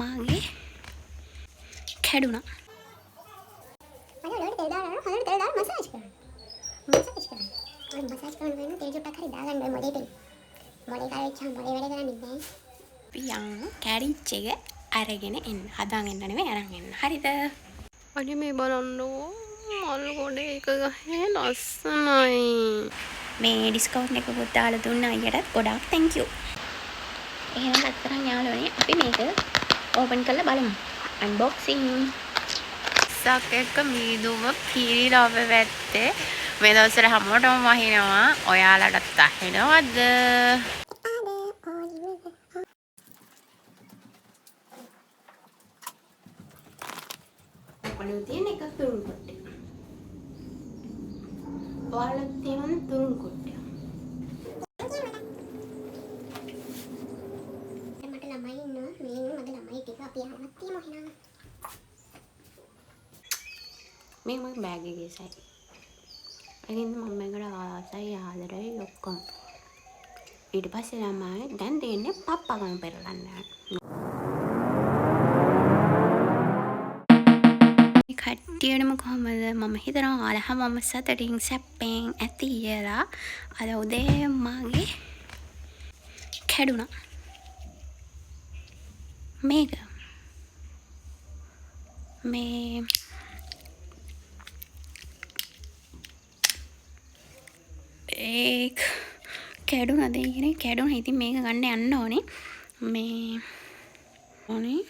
මාගේ කැඩුනා. පියන් කැඩිච්ච එක අරගෙන එන්න. හදාගෙන එන්න නෙවෙයි අරන් එන්න. හරිද? අනේ මේ බලන්නකෝ. මල් ගොඩ එක ගහේ ලස්සනයි. මේ ඩිස්කවුන්ට් එකකුත් දාලා දුන්න අයියටත් ගොඩාක් thank you. එහෙනම් අත්තරන් යාළුවනේ අපි මේක ඕපන් කරලා බලමු. අන්බොක්සිං. සක් එක මීදුම පීරිලා ඔබ වැත්තේ මේ දවස්වල හැමෝටම වහිනවා. ඔයාලටත් අහිනවද? ඔයාලට තියෙන එක තුන් කොට්ටේ. ඔයාලට තියෙන තුන් කොට්ටේ. මට ළමයි ඉන්නවා. මේ මගේ ළමයි ටික අපි ආවත් තියමු එහෙනම්. මේ මගේ බෑග් එකේ සයි. අයින් මම මේකට ආසයි ආදරයි ඔක්කොම. ඊට පස්සේ ළමයි දැන් දෙන්නේ පප්පා ගම පෙරලන්න. කට්ටියටම කොහමද? මම හිතනවා ඔයාලා හැමෝම සතුටින් සැපෙන් ඇති කියලා. අද උදේ මගේ කැඩුනා. මේක මේ ඒක කැඩුනද ඉන්නේ කැඩුනා. ඉතින් මේක ගන්න යන්න ඕනේ. මේ ඕනේ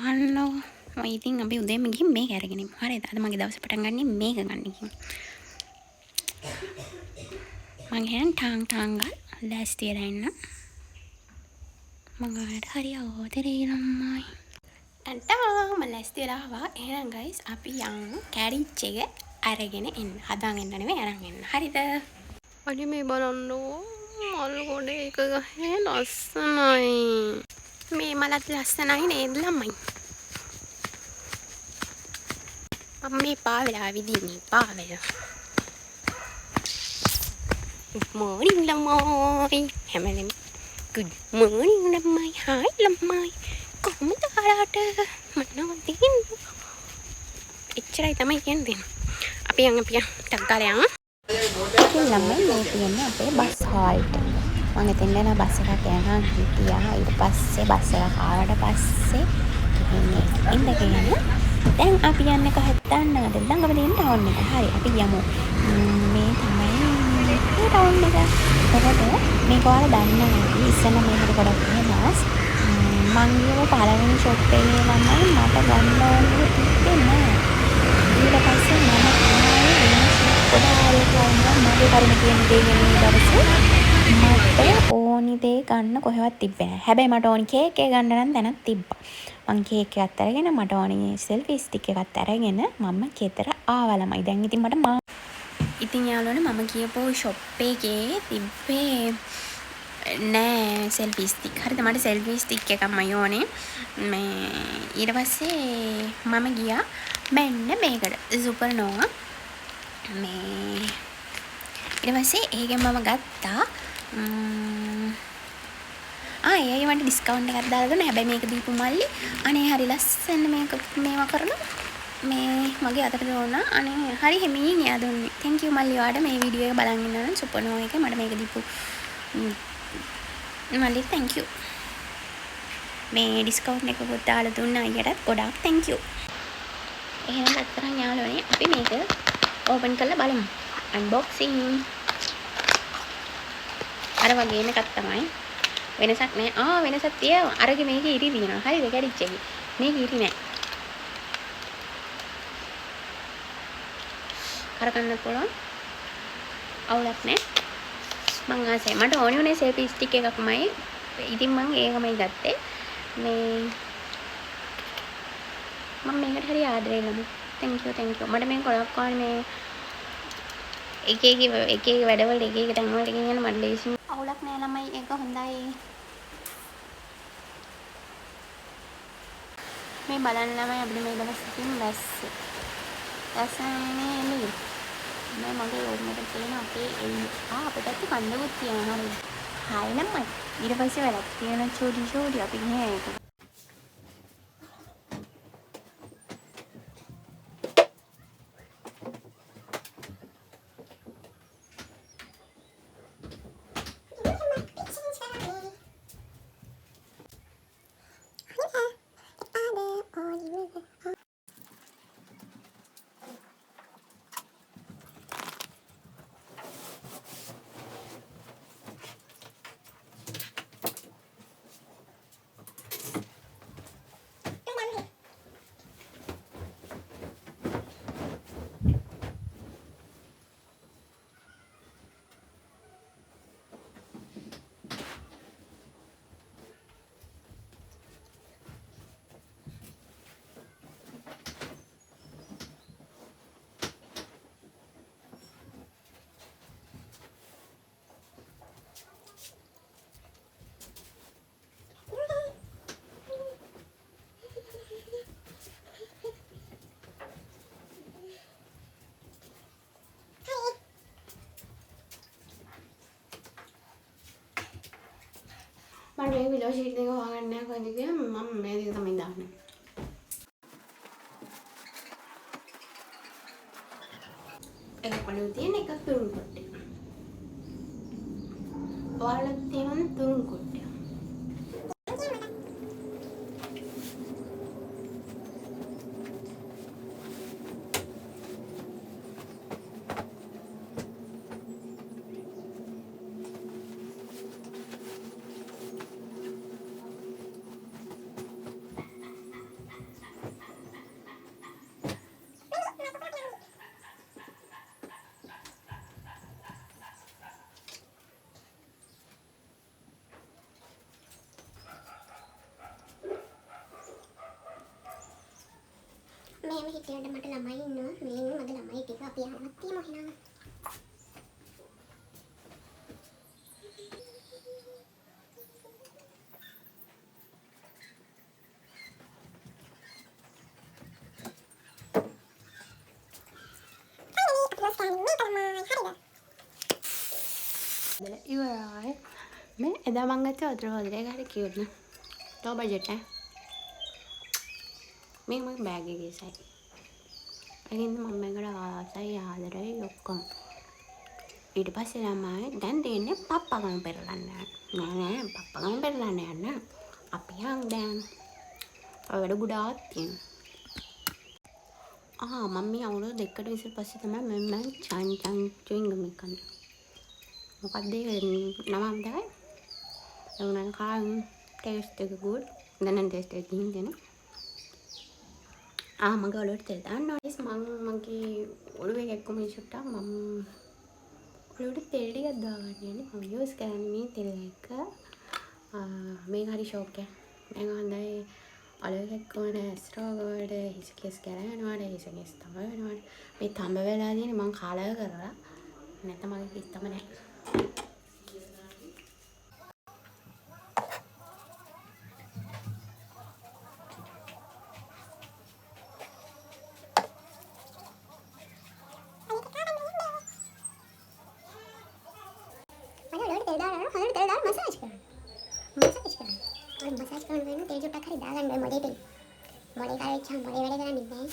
අන්නෝ ඉතින් අපි උදේම ගිහින් මේක අරගෙන ඉමු. හරිද? අද මගේ දවසේ පටන් ගන්නේ මේක ගන්න ගිහින්. මම හෙන් ටාං ලෑස්ති වෙලා ඉන්න. මම හරි අවෝදේ ළමයි. ටන්ටා මම ලෑස්ති වෙලා ආවා. එහෙනම් guys අපි යමු කැඩිච්ච එක අරගෙන එන්න. හදාගෙන එන්න නෙවෙයි අරන් එන්න. හරිද? අනේ මේ බලන්නකෝ. මල් ගොඩ එක ගහේ ලස්සනයි. මේ මලත් ලස්සනයි නේද ළමයි? මම මේ පාවෙලා විදින්නේ පාවෙලා. Good morning ළමයි. හැමලෙම good morning ළමයි. hi ළමයි. කොහොමද ආරට? මම තියෙන්නේ. එච්චරයි තමයි කියන්නේ. අපි යන් ටක් ගාලා යමු. ඉතින් ළමයි මේ තියන්නේ අපේ බස් හාල්ට. මම එතෙන් යන බස් එකක් යනවා හිටියා. ඊට පස්සේ බස් එක ආවට පස්සේ ඉඳගෙන දැන් අපි යන්නේ කොහෙද දන්නවද? ළඟම තියෙන ටවුන් එක. හරි අපි යමු. මේ තමයි මේ ටවුන් එක. එතකොට මේක ඔයාලා දන්නවා. ඉස්සෙල්ල මේකට ගොඩක් famous. මං ගියව පළවෙනි ෂොප් එකේ ළමයි මට ගන්න ඕනේ තිබ්බේ නෑ. ඊට පස්සේ මම ආයේ වෙන ෂොප් වලට ආවා. මගේ කරුණ කියන දේ ගැන දවසේ මට ඕනි දේ ගන්න කොහෙවත් තිබ්බේ නෑ. හැබැයි මට ඕනි කේක් එක ගන්න නම් දැනක් තිබ්බා. මං කේක් එකත් අරගෙන මට ඕනි සෙල්ෆි ස්ටික් එකත් අරගෙන මම ගෙදර ආවා ළමයි. දැන් ඉතින් මට ඉතින් යාළුවනේ මම කියපු ෂොප් එකේ තිබ්බේ නෑ සෙල්ෆි ස්ටික්. හරිද? මට සෙල්ෆි ස්ටික් එකක්මයි ඕනේ. මේ ඊට පස්සේ මම ගියා මෙන්න මේකට සුපර්නෝවා. මේ ඊට පස්සේ ඒකෙන් මම ගත්තා ඒ මට ඩිස්කවුන්ට් එකක් දාලා දුන්නා. හැබැයි මේක දීපු මල්ලි අනේ හරි ලස්සන මේක මේවා කරලා මේ මගේ අතට දුන්නා. අනේ හරි හිමින් එයා දුන්නේ. thank you මල්ලි ඔයාට මේ වීඩියෝ එක බලන් ඉන්නනම් සුපර්නෝවා එකේ මට මේක දීපු මල්ලි thank you. මේ ඩිස්කවුන්ට් එකකුත් දාලා දුන්න අයියටත් ගොඩාක් thank you. එහෙනම් අත්තරන් යාළුවනේ අපි මේක ඕපන් කරලා බලමු. අන්බොක්සිං. අර වගේම එකක් තමයි. වෙනසක් නෑ. වෙනසක් තියෙනවා. අරගේ මේකේ ඉරි දිනවා. හරිද? කැඩිච්ච එක. මේක ඉරි නෑ. කරකන්න පුළුවන්. අවුලක් නෑ. මං ආසයි. මට ඕනේ උනේ සෙල්ෆි ස්ටික් එකක්මයි. ඉතින් මං ඒකමයි ගත්තේ. මේ මම මේකට හරි ආදරේ ළමයි. thank you. මට මේ ගොඩක් ඕනේ මේ එක එක වැඩවල එක එක තැන් වලට ගෙනියන්න මට ලේසි. අවුලක් නෑ ළමයි. ඒක හොඳයි. මේ බලන්න ළමයි අපිට මේ දවස් ඉතින් ලස්සනනේ නේද? මේ මගේ ඕමකට තියෙන අපේ අපිට කන්දකුත් තියෙනවා. හරිද? හායි ළමයි. ඊට පස්සේ වැඩක් තියෙන චූටි අපි ගිහින් ඒක මට මේ විලෝ ෂීට් එක හොයාගන්න නැහැ කොහෙද කියලා මම මේ දෙක තමයි දාන්නේ. එක පළුව තියෙන එක තුරුන් කොට්ටේ. ඔයාලත් තියෙනවනේ තුරුන් කොට්ටේ. මේම හිටියට මට ළමයි ඉන්නවා. මේ මගේ ළමයි ටික අපි යන්නත් තියමු එහෙනම්. ඉවරයි. මේ එදා මං ගත්තේ වතුර වතුරේ ගහලා කිව්වනේ. තෝ බජට් එක. මේ මගේ බෑග් එකේ සයි. ඒකින්ද මම මේකට ආසයි ආදරයි ඔක්කොම. ඊට පස්සේ ළමයි දැන් දෙන්නේ පප්පගම පෙරලන්න. නෑ පප්පගම පෙරලන්න යන්න. අපි යන් දැන්. ඔය වැඩ ගොඩාක් තියෙනවා. මම මේ අවුරුදු දෙකකට විතර පස්සේ තමයි මම චන් චුයින්ගම් එක කන්නේ. මොකක්ද ඒක නම අමතකයි. ඒ උනන කාන් ටේස්ට් එක good. දැන් ටේස්ට් එක කින් දෙන. මගේ ඔලුවට තෙල් දාන්න ඕනේ. මගේ ඔලුවේ එක්කම ඉස්සුට්ටා මම ඔලුවට තෙල් ටිකක් දාගන්න යන්නේ. මම යූස් කරන්නේ මේ තෙල් එක. මේක හරි ෂෝක් එක. මේක හොඳයි ඔලුවේ එක්කම ස්ට්‍රෝග් වලට හිස කෙස් කරගෙනවට හිස කෙස් තම වෙනවට මේ තඹ වෙලා තියෙන්නේ මම කාලය කරලා නැත්නම් මගේ කිත්තම නැහැ. මසාජ් කරන්න වෙන තේල් චුට්ටක් හරි දාගන්න ඔය මොලේට. මොලේ කාලෙච්චාම මොලේ වැඩ කරන්නේ නැහැ.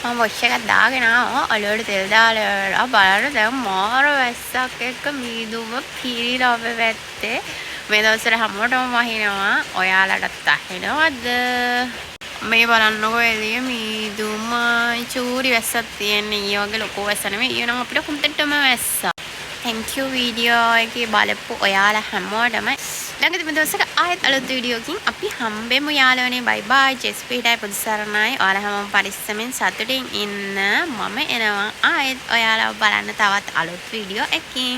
මම වොෂ් එකක් දාගෙන ආවා ඔලුවට තෙල් දාලා බලන්න දැන් මාර වැස්සක් එක්ක මීදුම පිරීලා අපේ පැත්තේ මේ දවස්වල හැමෝටම වහිනවා ඔයාලටත් අහිනවද මේ බලන්නකෝ එළිය මීදුම චූරි වැස්සක් තියෙන්නේ ඊ වගේ ලොකු වැස්ස නෙමෙයි ඊ නම් අපිට හුම්තටම වැස්සා thank you වීඩියෝ එකේ බලපු ඔයාලා හැමෝටම ළඟදී මේ දවසක ආයෙත් අලුත් වීඩියෝකින් අපි හම්බෙමු යාළුවනේ bye bye ජෙස්පීටයි පුදුසරණයි ඔයාලා හැමෝම පරිස්සමෙන් සතුටින් ඉන්න මම එනවා ආයෙත් ඔයාලා බලන්න තවත් අලුත් වීඩියෝ එකකින්